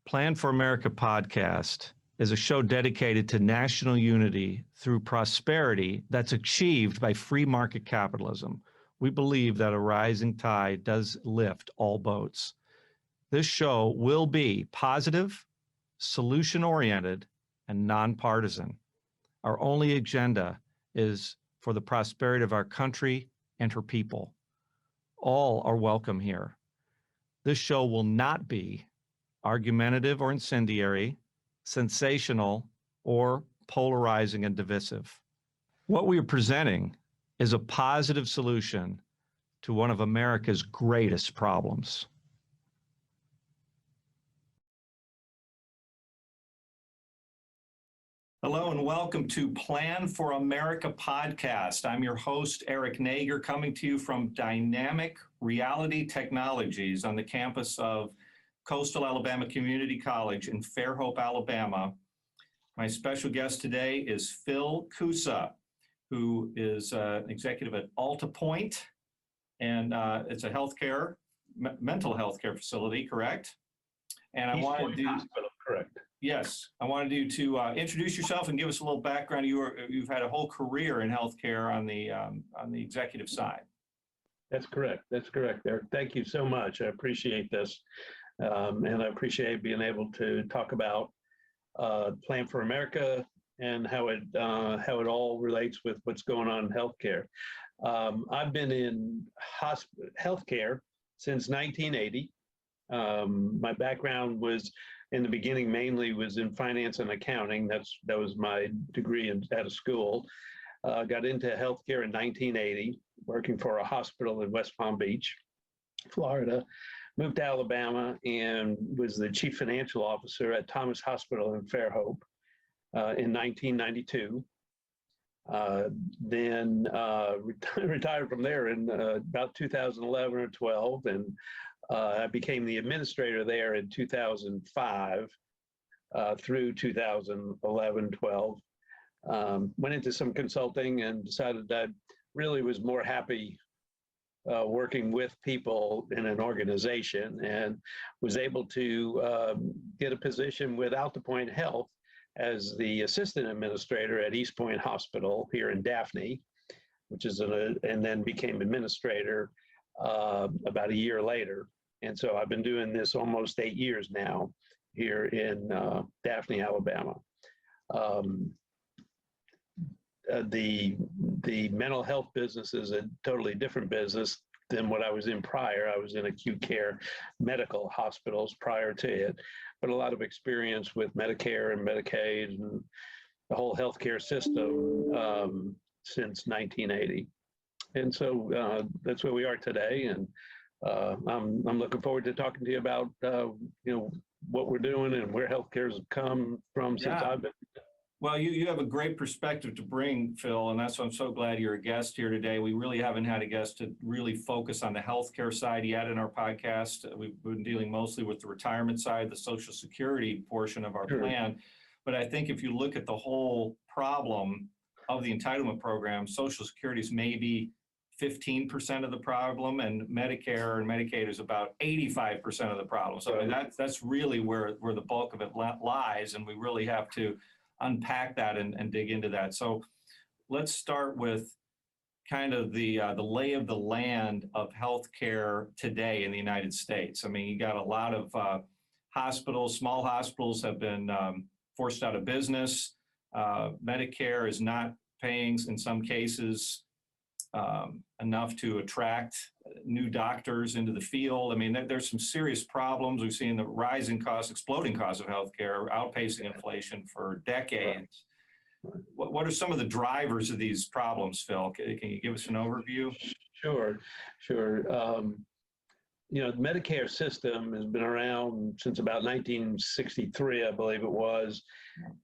Plan for America podcast is a show dedicated to national unity through prosperity that's achieved by free market capitalism. We believe that a rising tide does lift all boats. This show will be positive, solution-oriented, and nonpartisan. Our only agenda is for the prosperity of our country and her people. All are welcome here. This show will not be argumentative or incendiary, sensational, or polarizing and divisive. What we are presenting is a positive solution to one of America's greatest problems. Hello and welcome to Plan for America podcast. I'm your host, Eric Nager, coming to you from Dynamic Reality Technologies on the campus of Coastal Alabama Community College in Fairhope, Alabama. My special guest today is Phil Cusa, who is an executive at Alta Point, and it's a healthcare, mental health care facility, correct? And I wanted to hospital, correct. Yes, I wanted you to introduce yourself and give us a little background. You've had a whole career in healthcare on the executive side. That's correct. That's correct, Eric. Thank you so much. I appreciate this, and I appreciate being able to talk about Plan for America and how it all relates with what's going on in healthcare. I've been in healthcare since 1980. My background was, in the beginning, mainly was in finance and accounting. That was my degree out of school. Got into healthcare in 1980, working for a hospital in West Palm Beach, Florida. Moved to Alabama and was the chief financial officer at Thomas Hospital in Fairhope in 1992. Then retired from there in about 2011 or 12, and I became the administrator there in 2005 through 2011, 12. Went into some consulting and decided that I really was more happy working with people in an organization, and was able to get a position with Alta Point Health as the assistant administrator at East Point Hospital here in Daphne, which is and then became administrator about a year later. And so I've been doing this almost 8 years now here in Daphne, Alabama. The mental health business is a totally different business than what I was in prior. I was in acute care medical hospitals prior to it, but a lot of experience with Medicare and Medicaid and the whole healthcare system since 1980. And so that's where we are today. And I'm looking forward to talking to you about what we're doing and where healthcare has come from since I've been. Well, you have a great perspective to bring, Phil, and that's why I'm so glad you're a guest here today. We really haven't had a guest to really focus on the healthcare side yet in our podcast. We've been dealing mostly with the retirement side, the Social Security portion of our plan. But I think if you look at the whole problem of the entitlement program, Social Security is maybe 15% of the problem, and Medicare and Medicaid is about 85% of the problem. So that's really where the bulk of it lies, and we really have to unpack that and dig into that. So let's start with kind of the lay of the land of healthcare today in the United States. I mean, you got a lot of hospitals, small hospitals have been forced out of business. Medicare is not paying, in some cases, enough to attract new doctors into the field. I mean, there's some serious problems. We've seen the rising costs, exploding costs of healthcare, outpacing inflation for decades. What are some of the drivers of these problems, Phil? Can you give us an overview? Sure. The Medicare system has been around since about 1963, I believe it was.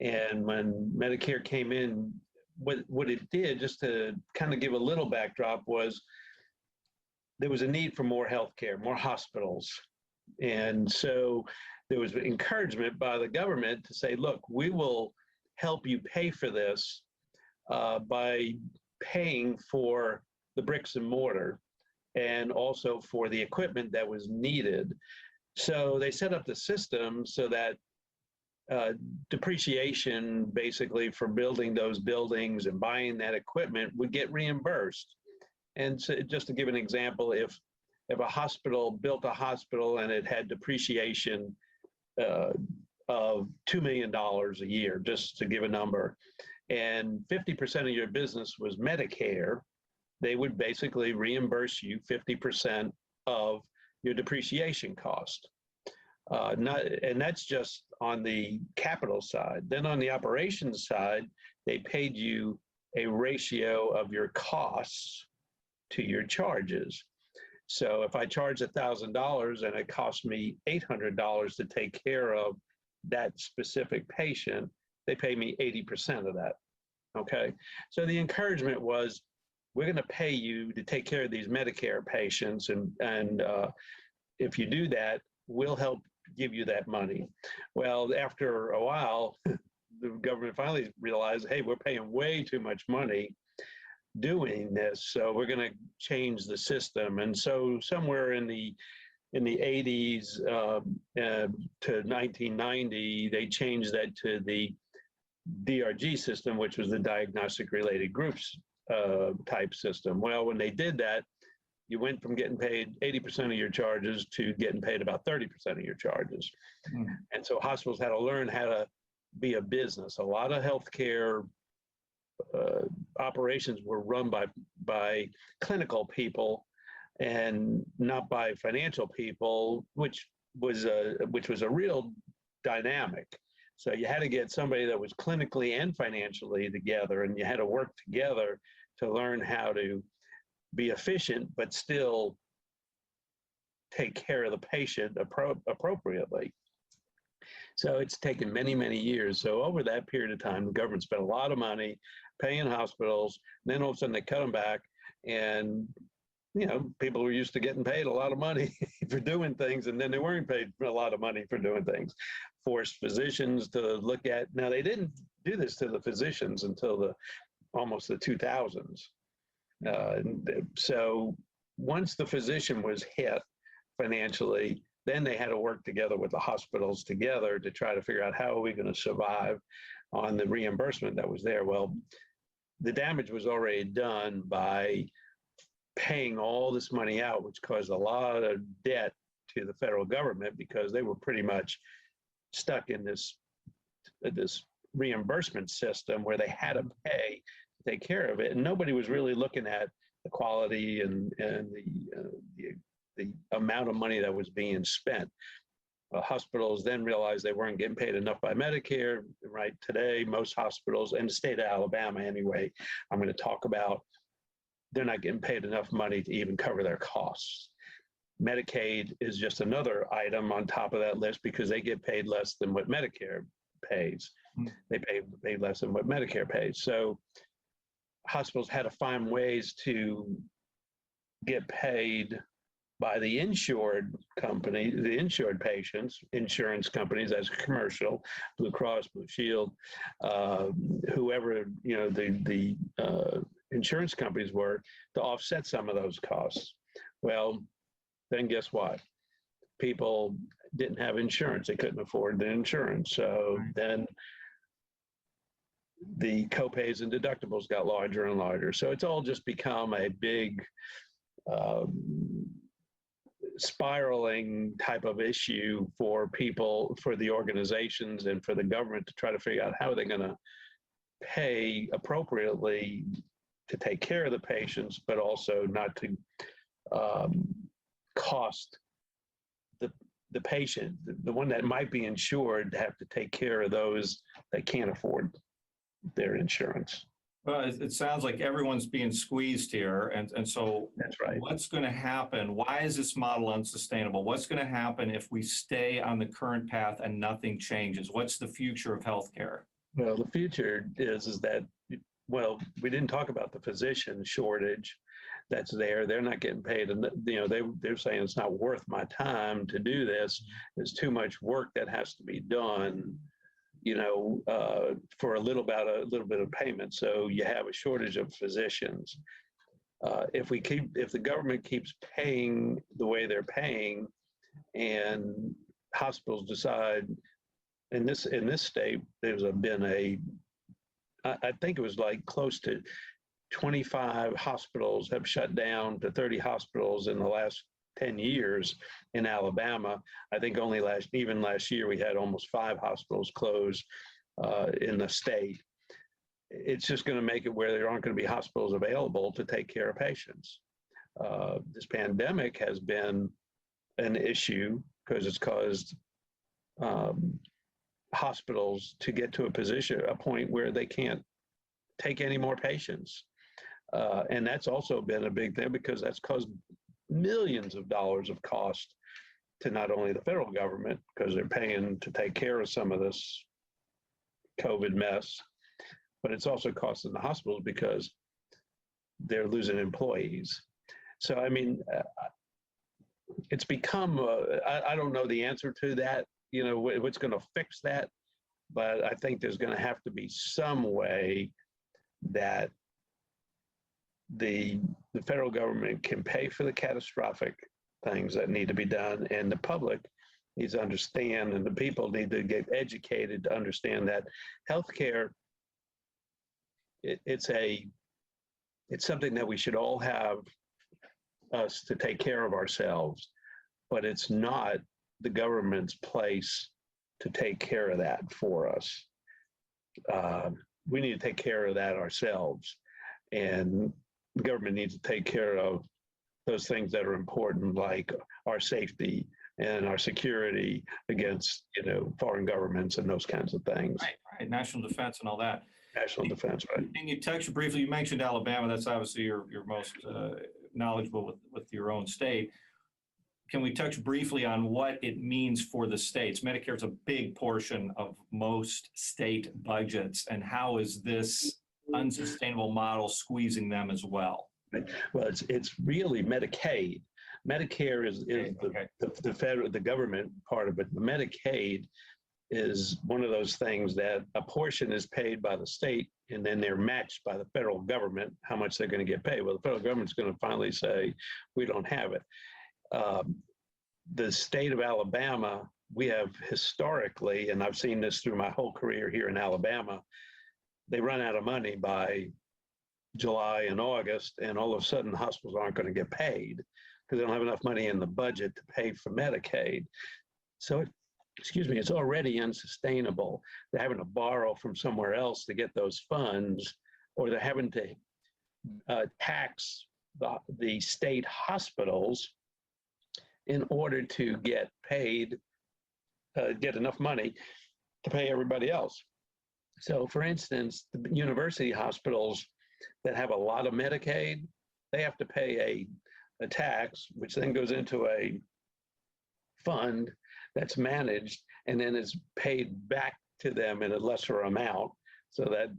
And when Medicare came in, what it did, just to kind of give a little backdrop, was there was a need for more healthcare, more hospitals. And so there was encouragement by the government to say, look, we will help you pay for this by paying for the bricks and mortar and also for the equipment that was needed. So they set up the system so that depreciation basically for building those buildings and buying that equipment would get reimbursed. And so just to give an example, if a hospital built a hospital and it had depreciation uh, of $2 million a year, just to give a number, and 50% of your business was Medicare, they would basically reimburse you 50% of your depreciation cost. And that's just on the capital side. Then on the operations side, they paid you a ratio of your costs to your charges. So if I charge $1,000 and it costs me $800 to take care of that specific patient, they pay me 80% of that. Okay. So the encouragement was, we're going to pay you to take care of these Medicare patients. And if you do that, we'll help give you that money. Well, after a while, the government finally realized, hey, we're paying way too much money doing this, so we're going to change the system. And so somewhere in the 80s to 1990, they changed that to the DRG system, which was the diagnostic related groups type system. Well, when they did that, you went from getting paid 80% of your charges to getting paid about 30% of your charges. Mm. And so hospitals had to learn how to be a business. A lot of healthcare operations were run by clinical people and not by financial people, which was a real dynamic. So you had to get somebody that was clinically and financially together, and you had to work together to learn how to be efficient, but still take care of the patient appropriately. So it's taken many, many years. So over that period of time, the government spent a lot of money paying hospitals. Then all of a sudden they cut them back, and people were used to getting paid a lot of money for doing things, and then they weren't paid a lot of money for doing things. Forced physicians to look at. Now they didn't do this to the physicians until almost the 2000s. So once the physician was hit financially, then they had to work together with the hospitals together to try to figure out how are we going to survive on the reimbursement that was there. Well, the damage was already done by paying all this money out, which caused a lot of debt to the federal government because they were pretty much stuck in this reimbursement system where they had to pay to take care of it, and nobody was really looking at the quality and the amount of money that was being spent. Hospitals then realized they weren't getting paid enough by Medicare. Right today, most hospitals in the state of Alabama, anyway, I'm going to talk about, they're not getting paid enough money to even cover their costs. Medicaid is just another item on top of that list because they get paid less than what Medicare pays. They pay less than what Medicare pays. So hospitals had to find ways to get paid by the insured company, the insured patients, insurance companies as commercial, Blue Cross, Blue Shield, whoever the insurance companies were, to offset some of those costs. Well, then guess what? People didn't have insurance. They couldn't afford the insurance. So then the copays and deductibles got larger and larger. So it's all just become a big spiraling type of issue for people, for the organizations, and for the government to try to figure out how they're going to pay appropriately to take care of the patients, but also not to cost the patient, the one that might be insured, to have to take care of those that can't afford their insurance. Well, it sounds like everyone's being squeezed here. And so that's right. What's going to happen? Why is this model unsustainable? What's going to happen if we stay on the current path and nothing changes? What's the future of healthcare? Well, the future is that, well, we didn't talk about the physician shortage that's there. They're not getting paid. And, they're saying it's not worth my time to do this. There's too much work that has to be done, for a little bit of payment. So you have a shortage of physicians. If the government keeps paying the way they're paying, and hospitals decide in this state, I think it was like close to 25 hospitals have shut down to 30 hospitals in the last 10 years in Alabama. I think only last year, we had almost 5 hospitals close in the state. It's just going to make it where there aren't going to be hospitals available to take care of patients. This pandemic has been an issue because it's caused hospitals to get to a point where they can't take any more patients. And that's also been a big thing because that's caused millions of dollars of cost to not only the federal government, because they're paying to take care of some of this COVID mess, but it's also costing the hospitals because they're losing employees. So, I mean, it's become, I don't know the answer to that, what's going to fix that, but I think there's going to have to be some way that the federal government can pay for the catastrophic things that need to be done, and the public needs to understand, and the people need to get educated to understand that healthcare, it's something that we should all have us to take care of ourselves, but it's not the government's place to take care of that for us. We need to take care of that ourselves, and the government needs to take care of those things that are important, like our safety and our security against, foreign governments and those kinds of things. Right. National defense and all that. National defense, right? And you touched briefly, you mentioned Alabama. That's obviously your most knowledgeable with your own state. Can we touch briefly on what it means for the states? Medicare is a big portion of most state budgets, and how is this unsustainable model squeezing them as well? Well, it's really Medicaid. Medicare is the government part of it. The Medicaid is one of those things that a portion is paid by the state, and then they're matched by the federal government, how much they're going to get paid. Well, the federal government's going to finally say, we don't have it. The state of Alabama, we have historically, and I've seen this through my whole career here in Alabama, they run out of money by July and August, and all of a sudden hospitals aren't going to get paid because they don't have enough money in the budget to pay for Medicaid. So, it's already unsustainable. They're having to borrow from somewhere else to get those funds, or they're having to tax the state hospitals in order to get paid, get enough money to pay everybody else. So, for instance, the university hospitals that have a lot of Medicaid, they have to pay a tax, which then goes into a fund that's managed and then is paid back to them in a lesser amount so that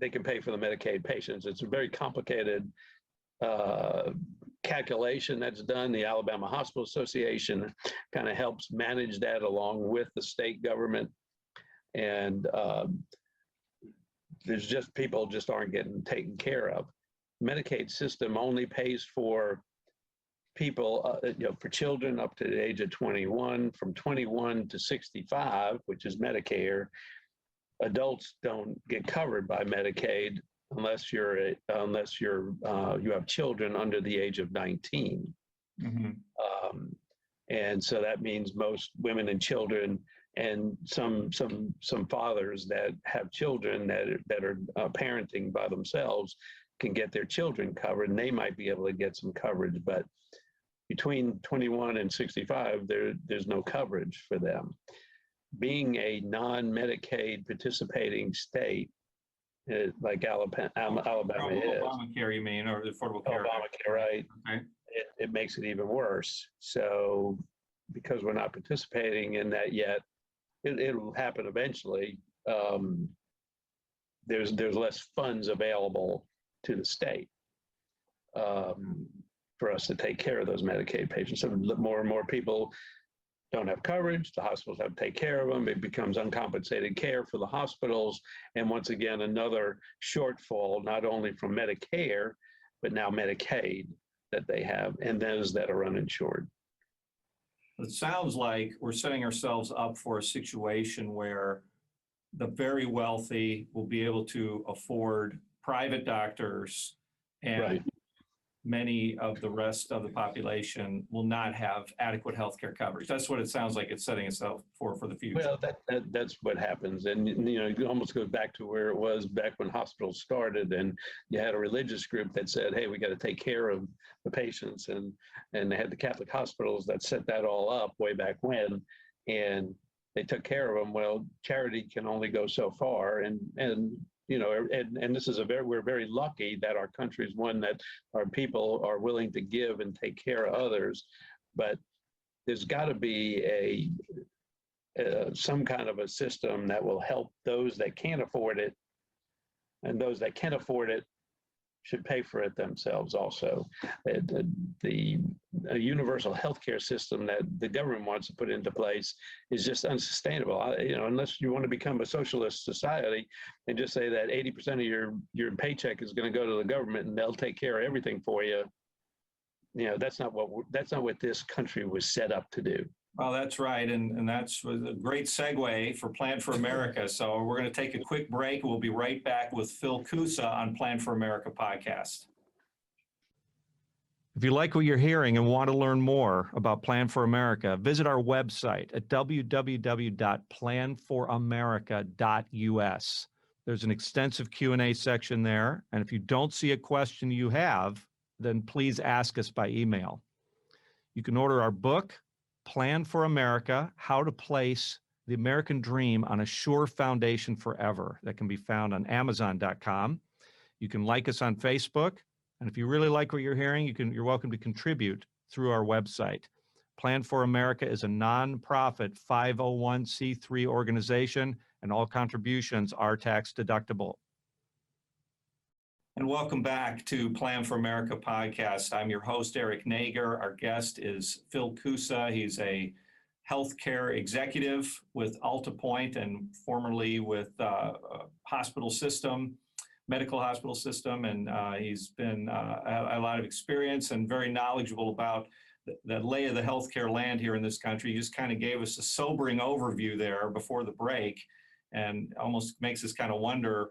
they can pay for the Medicaid patients. It's a very complicated calculation that's done. The Alabama Hospital Association kind of helps manage that along with the state government. And there's just people just aren't getting taken care of. Medicaid system only pays for people, for children up to the age of 21, from 21 to 65, which is Medicare. Adults don't get covered by Medicaid unless you have children under the age of 19. Mm-hmm. And so that means most women and children and some fathers that have children that are parenting by themselves can get their children covered, and they might be able to get some coverage, but between 21 and 65, there's no coverage for them. Being a non-Medicaid participating state, like Alabama is. Obamacare, you mean, or the Affordable Care Act? Obamacare, right? Okay. It makes it even worse. So, because we're not participating in that yet, it'll happen eventually. There's less funds available to the state for us to take care of those Medicaid patients. So more and more people don't have coverage. The hospitals have to take care of them. It becomes uncompensated care for the hospitals. And once again, another shortfall, not only from Medicare, but now Medicaid that they have, and those that are uninsured. It sounds like we're setting ourselves up for a situation where the very wealthy will be able to afford private doctors, and Right. many of the rest of the population will not have adequate healthcare coverage. That's what it sounds like it's setting itself for the future. Well, that's what happens. And, you know, it almost goes back to where it was back when hospitals started, and you had a religious group that said, hey, we got to take care of the patients. And they had the Catholic hospitals that set that all up way back when, and they took care of them. Well, charity can only go so far. And you know, and this is we're very lucky that our country is one that our people are willing to give and take care of others. But there's got to be some kind of a system that will help those that can't afford it, and those that can afford it should pay for it themselves also. The universal healthcare system that the government wants to put into place is just unsustainable. You know, unless you want to become a socialist society and just say that 80% of your paycheck is going to go to the government and they'll take care of everything for you. You know, that's not what this country was set up to do. Well, that's right. And that's a great segue for Plan for America. So we're going to take a quick break. We'll be right back with Phil Cusa on Plan for America podcast. If you like what you're hearing and want to learn more about Plan for America, visit our website at www.planforamerica.us. There's an extensive Q&A section there. And if you don't see a question you have, then please ask us by email. You can order our book, Plan for America, How to Place the American Dream on a Sure Foundation Forever. That can be found on Amazon.com. You can like us on Facebook. And if you really like what you're hearing, you're welcome to contribute through our website. Plan for America is a nonprofit 501c3 organization, and all contributions are tax deductible. And welcome back to Plan for America podcast. I'm your host, Eric Nager. Our guest is Phil Cusa. He's a healthcare executive with AltaPoint and formerly with hospital system, medical hospital system. And he's been a lot of experience and very knowledgeable about the lay of the healthcare land here in this country. He just kind of gave us a sobering overview there before the break, and almost makes us kind of wonder,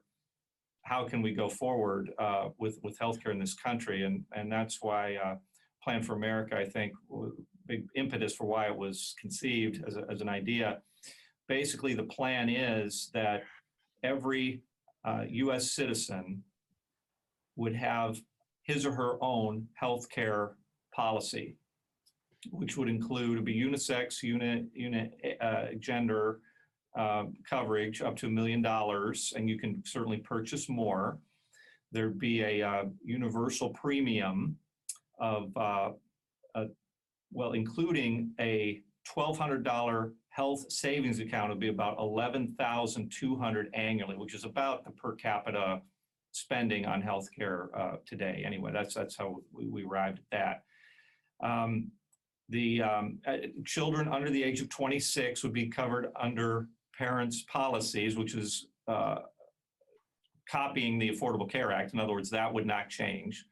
how can we go forward with healthcare in this country? And that's why Plan for America, I think, big impetus for why it was conceived as an idea. Basically, the plan is that every U.S. citizen would have his or her own healthcare policy, which would include be unisex, gender, coverage up to $1 million, and you can certainly purchase more. There'd be a universal premium of, including a $1,200 health savings account would be about $11,200 annually, which is about the per capita spending on healthcare today. Anyway, that's how we arrived at that. The children under the age of 26 would be covered under parents' policies, which is copying the Affordable Care Act. In other words, that would not change.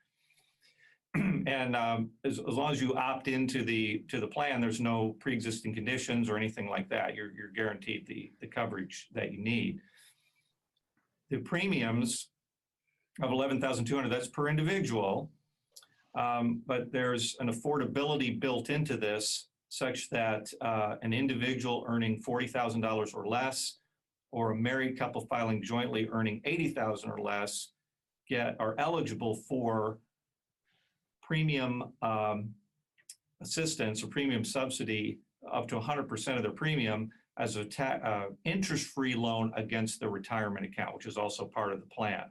And as long as you opt into the plan, there's no pre-existing conditions or anything like that. You're guaranteed the coverage that you need. The premiums of $11,200, that's per individual, but there's an affordability built into this such that an individual earning $40,000 or less, or a married couple filing jointly earning $80,000 or less, are eligible for premium assistance or premium subsidy up to 100% of their premium as an interest-free loan against their retirement account, which is also part of the plan.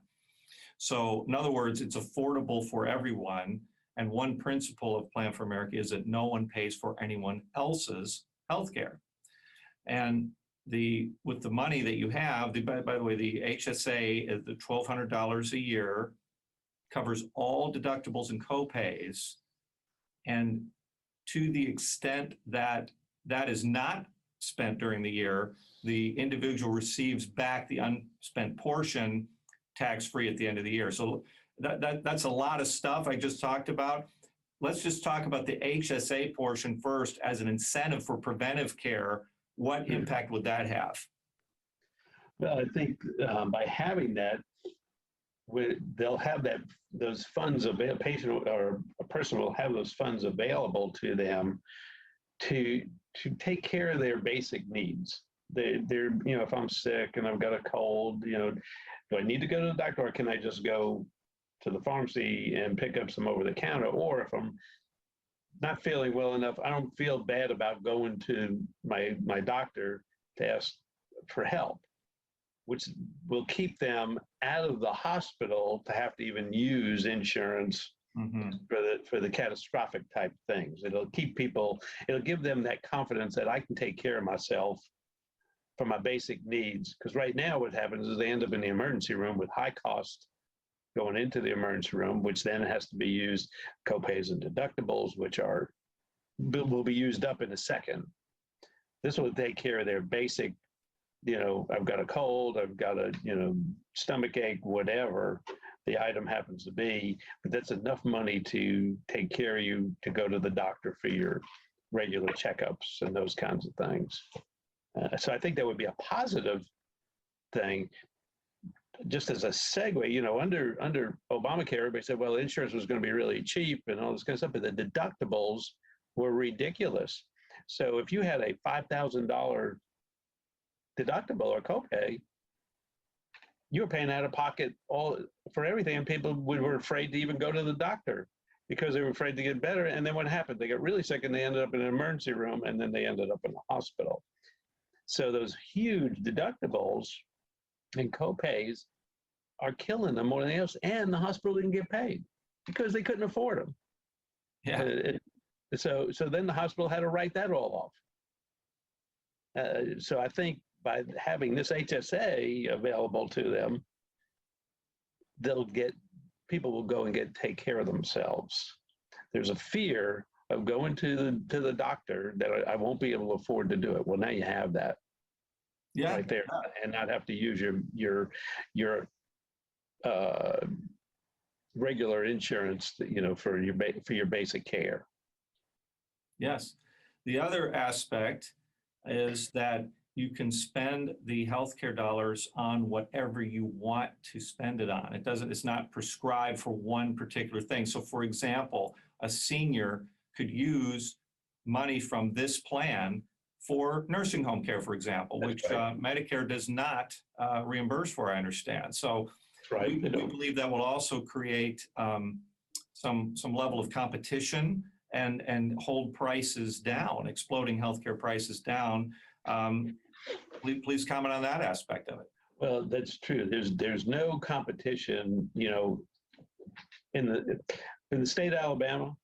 So in other words, it's affordable for everyone. And one principle of Plan for America is that no one pays for anyone else's healthcare. And with the money that you have, by the way, the HSA is the $1,200 a year, covers all deductibles and copays. And to the extent that that is not spent during the year, the individual receives back the unspent portion tax-free at the end of the year. So that's a lot of stuff I just talked about. let's just talk about the HSA portion first as an incentive for preventive care. What impact would that have? Well, I think by having that, they'll have those funds available. Patient or a person will have those funds available to them to take care of their basic needs. They're if I'm sick and I've got a cold, do I need to go to the doctor, or can I just go to the pharmacy and pick up some over the counter? Or if I'm not feeling well enough, I don't feel bad about going to my doctor to ask for help, which will keep them out of the hospital to have to even use insurance for the catastrophic type things. It'll give them that confidence that I can take care of myself for my basic needs. Because right now what happens is they end up in the emergency room with high cost going into the emergency room, which then has to be used, copays and deductibles, which will be used up in a second. This will take care of their basic, I've got a cold, I've got a, stomach ache, whatever the item happens to be, but that's enough money to take care of you to go to the doctor for your regular checkups and those kinds of things. So I think that would be a positive thing. Just as a segue, under Obamacare, everybody said, well, insurance was going to be really cheap and all this kind of stuff, but the deductibles were ridiculous. So if you had a $5,000 deductible or copay, you were paying out of pocket all for everything, and people were afraid to even go to the doctor because they were afraid to get better. And then what happened? They got really sick and they ended up in an emergency room, and then they ended up in the hospital. So those huge deductibles and copays are killing them more than anything else, and the hospital didn't get paid because they couldn't afford them. Yeah. So then the hospital had to write that all off. So I think by having this HSA available to them, people will go and take care of themselves. There's a fear of going to the doctor that I won't be able to afford to do it. Well, now you have that right there, and not have to use your regular insurance, for your basic care. Yes. The other aspect is that you can spend the healthcare dollars on whatever you want to spend it on. It's not prescribed for one particular thing. So for example, a senior could use money from this plan for nursing home care, for example, which Medicare does not reimburse for, I understand. So we believe that will also create some level of competition and hold prices down, exploding healthcare prices down. Please comment on that aspect of it. Well, that's true. There's no competition, in the state of Alabama.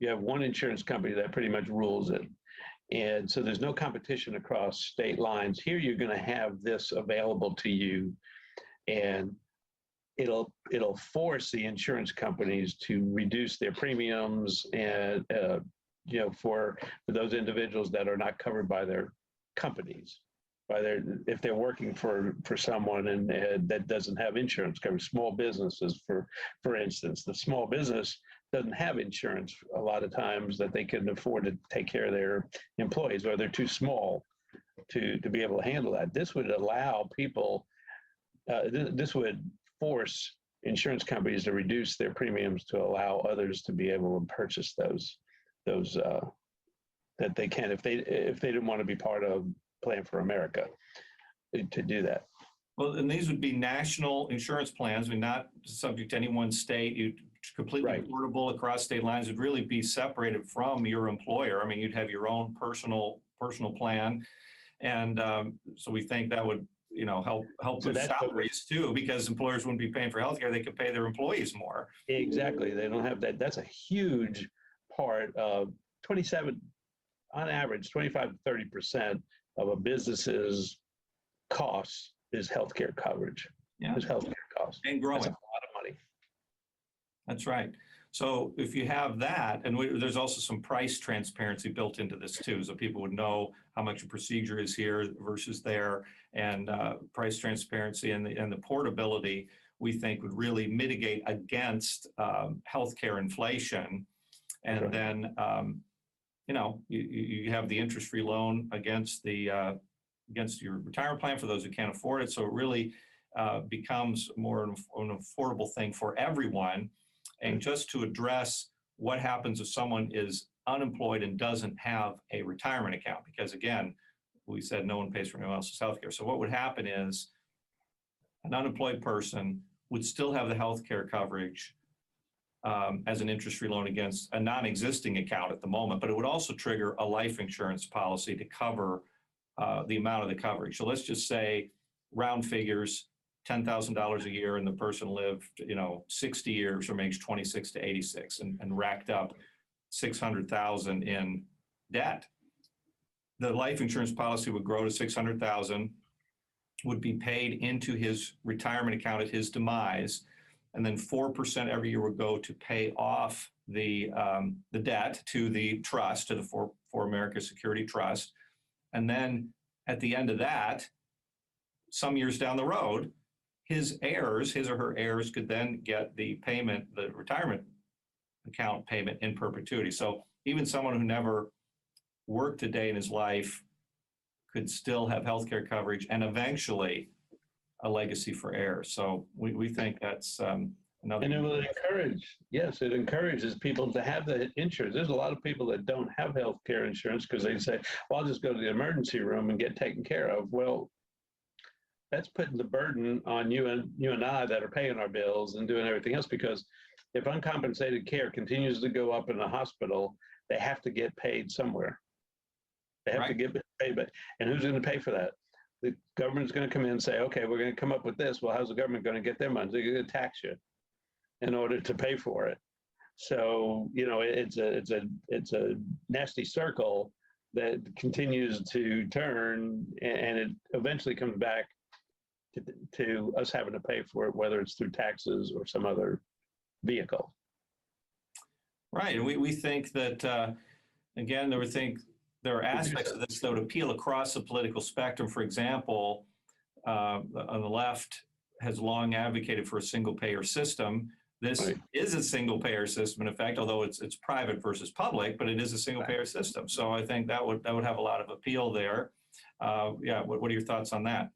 You have one insurance company that pretty much rules it. And so there's no competition across state lines. Here you're going to have this available to you, and it'll force the insurance companies to reduce their premiums, and for those individuals that are not covered by their companies, if they're working for someone and that doesn't have insurance coverage. Small businesses, for instance, the small business doesn't have insurance a lot of times that they can afford to take care of their employees, or they're too small to be able to handle that. This would allow people, this would force insurance companies to reduce their premiums to allow others to be able to purchase those that they can, if they didn't want to be part of Plan for America, to do that. Well, and these would be national insurance plans, not subject to any one state. You'd completely portable across state lines. Would really be separated from your employer. I mean, you'd have your own personal plan, and so we think that would help with salaries too, because employers wouldn't be paying for healthcare. They could pay their employees more. Exactly. They don't have that. That's a huge part of 27, on average, 25 to 30% of a business's costs is healthcare coverage. Is healthcare costs. And growing. That's a lot of money. That's right. So if you have that, and there's also some price transparency built into this too, so people would know how much a procedure is here versus there, and price transparency and the portability, we think would really mitigate against healthcare inflation. And Sure. then, you have the interest-free loan against against your retirement plan for those who can't afford it. So it really becomes more an affordable thing for everyone. And just to address what happens if someone is unemployed and doesn't have a retirement account, because again, we said no one pays for anyone else's healthcare. So what would happen is an unemployed person would still have the healthcare coverage as an interest-free loan against a non-existing account at the moment, but it would also trigger a life insurance policy to cover the amount of the coverage. So let's just say round figures, $10,000 a year, and the person lived, 60 years from age 26 to 86 and racked up 600,000 in debt. The life insurance policy would grow to 600,000, would be paid into his retirement account at his demise, and then 4% every year would go to pay off the debt to the trust, to the For America Security Trust. And then at the end of that, some years down the road, his or her heirs could then get the payment, the retirement account payment in perpetuity. So even someone who never worked a day in his life could still have healthcare coverage and eventually a legacy for heirs. So we think that's another. And it will encourage, yes, it encourages people to have the insurance. There's a lot of people that don't have health care insurance because they say, well, I'll just go to the emergency room and get taken care of. Well, that's putting the burden on you and I that are paying our bills and doing everything else, because if uncompensated care continues to go up in the hospital, they have to get paid somewhere. They have to get paid, and who's going to pay for that? The government's going to come in and say, okay, we're going to come up with this. Well, how's the government going to get their money? They're going to tax you in order to pay for it. So, it's a nasty circle that continues to turn, and it eventually comes back to us having to pay for it, whether it's through taxes or some other vehicle. Right. And we think that, again, there are aspects of this that would appeal across the political spectrum. For example, on the left has long advocated for a single payer system. This is a single payer system, in effect, although it's private versus public, but it is a single payer system. So I think that would have a lot of appeal there. What are your thoughts on that?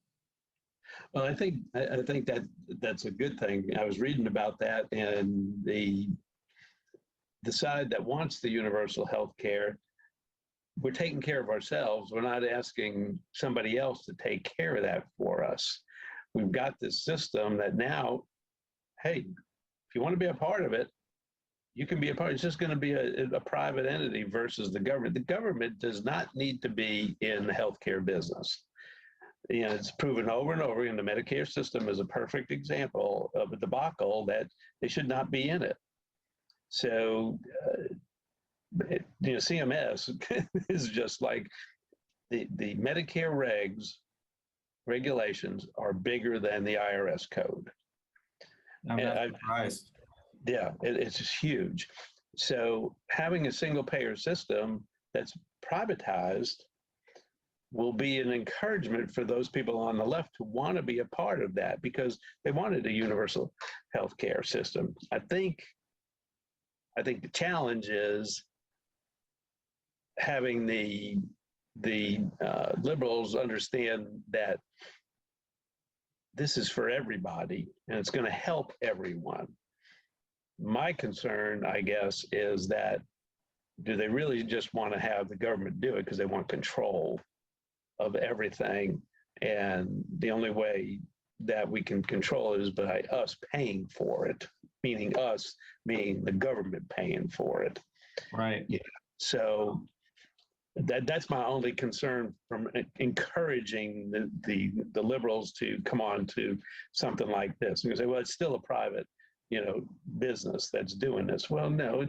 Well, I think that's a good thing. I was reading about that, and the side that wants the universal health care, we're taking care of ourselves. We're not asking somebody else to take care of that for us. We've got this system that now, hey, if you want to be a part of it, you can be a part. It's just going to be a private entity versus the government. The government does not need to be in the healthcare business. It's proven over and over again. The Medicare system is a perfect example of a debacle that they should not be in it. So, CMS is just like the Medicare regulations are bigger than the IRS code. I'm not surprised. Yeah, it's just huge. So having a single payer system that's privatized will be an encouragement for those people on the left who want to be a part of that because they wanted a universal health care system. I think the challenge is having the liberals understand that this is for everybody and it's going to help everyone. My concern, I guess, is that do they really just want to have the government do it because they want control of everything? And the only way that we can control it is by us paying for it, meaning the government paying for it. Right. Yeah. So that's my only concern from encouraging the liberals to come on to something like this. You say, well, it's still a private, business that's doing this. Well, no,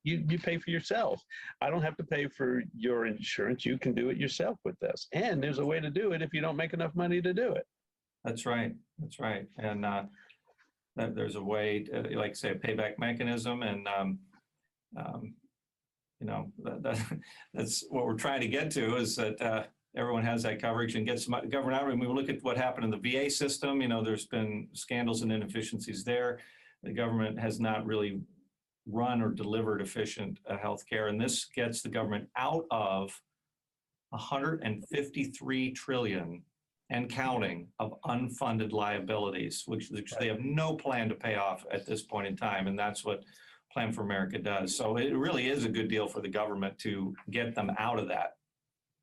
you pay for yourself. I don't have to pay for your insurance. You can do it yourself with this. And there's a way to do it if you don't make enough money to do it. That's right. That's right. And there's a way, like say, a payback mechanism. And, that's what we're trying to get to is that everyone has that coverage and gets government out. When we look at what happened in the VA system, there's been scandals and inefficiencies there. The government has not really run or delivered efficient healthcare. And this gets the government out of 153 trillion and counting of unfunded liabilities, which they have no plan to pay off at this point in time. And that's what Plan for America does. So it really is a good deal for the government to get them out of that.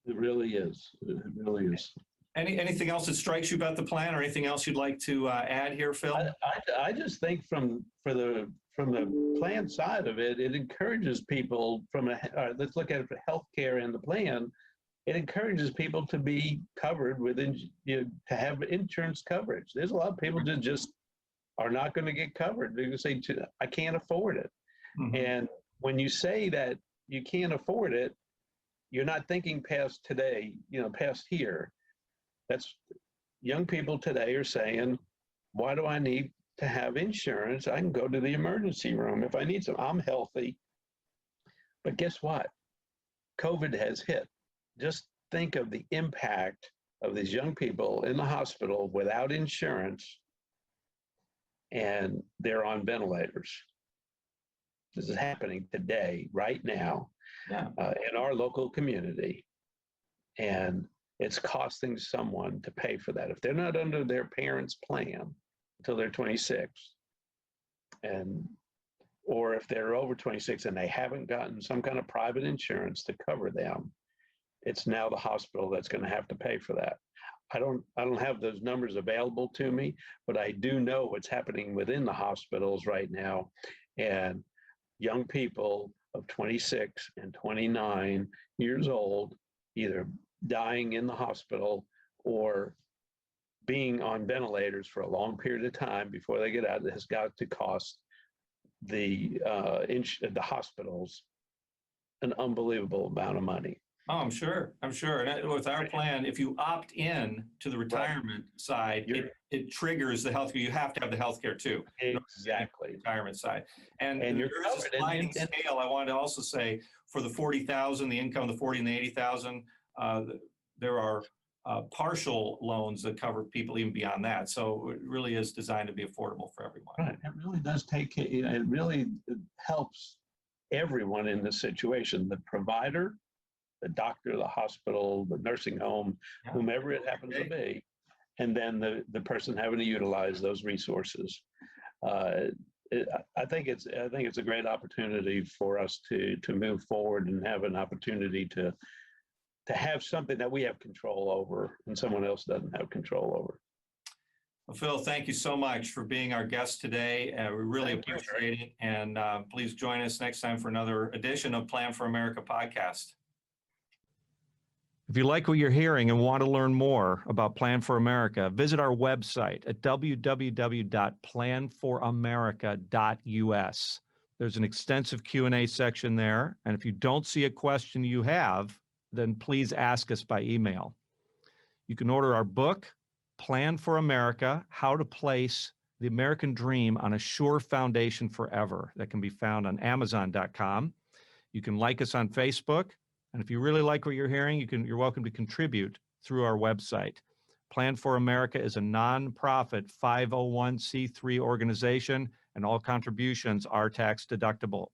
It really is. It really is. Anything else that strikes you about the plan, or anything else you'd like to add here, Phil? I just think from the plan side of it, it encourages people let's look at it for healthcare and the plan. It encourages people to be covered to have insurance coverage. There's a lot of people that just are not going to get covered. They're going to say, I can't afford it. Mm-hmm. And when you say that you can't afford it, you're not thinking past today, past here. That's young people today are saying, why do I need to have insurance? I can go to the emergency room if I need some. I'm healthy. But guess what? COVID has hit. Just think of the impact of these young people in the hospital without insurance, and they're on ventilators. This is happening today, right now, in our local community. And it's costing someone to pay for that. If they're not under their parents' plan until they're 26, or if they're over 26 and they haven't gotten some kind of private insurance to cover them, it's now the hospital that's going to have to pay for that. I don't have those numbers available to me, but I do know what's happening within the hospitals right now. And young people of 26 and 29 years old, either dying in the hospital or being on ventilators for a long period of time before they get out, has got to cost the hospitals an unbelievable amount of money. Oh, I'm sure. And with our plan, if you opt in to the retirement side, it triggers the healthcare. You have to have the healthcare too. Exactly. Retirement side. And you're there's a sliding scale. I wanted to also say for the 40,000, the income, the 40 and the 80,000, there are partial loans that cover people even beyond that. So it really is designed to be affordable for everyone. Right. It really does it really helps everyone in this situation, the provider, the doctor, the hospital, the nursing home, whomever it happens to be, and then the person having to utilize those resources. I think it's a great opportunity for us to move forward and have an opportunity to have something that we have control over and someone else doesn't have control over. Well, Phil, thank you so much for being our guest today. We really appreciate it. And please join us next time for another edition of Plan for America podcast. If you like what you're hearing and want to learn more about Plan for America, visit our website at www.planforamerica.us. There's an extensive Q&A section there. And if you don't see a question you have, then please ask us by email. You can order our book, Plan for America, How to Place the American Dream on a Sure Foundation Forever. That can be found on Amazon.com. You can like us on Facebook. And if you really like what you're hearing, you're welcome to contribute through our website. Plan for America is a nonprofit 501c3 organization, and all contributions are tax deductible.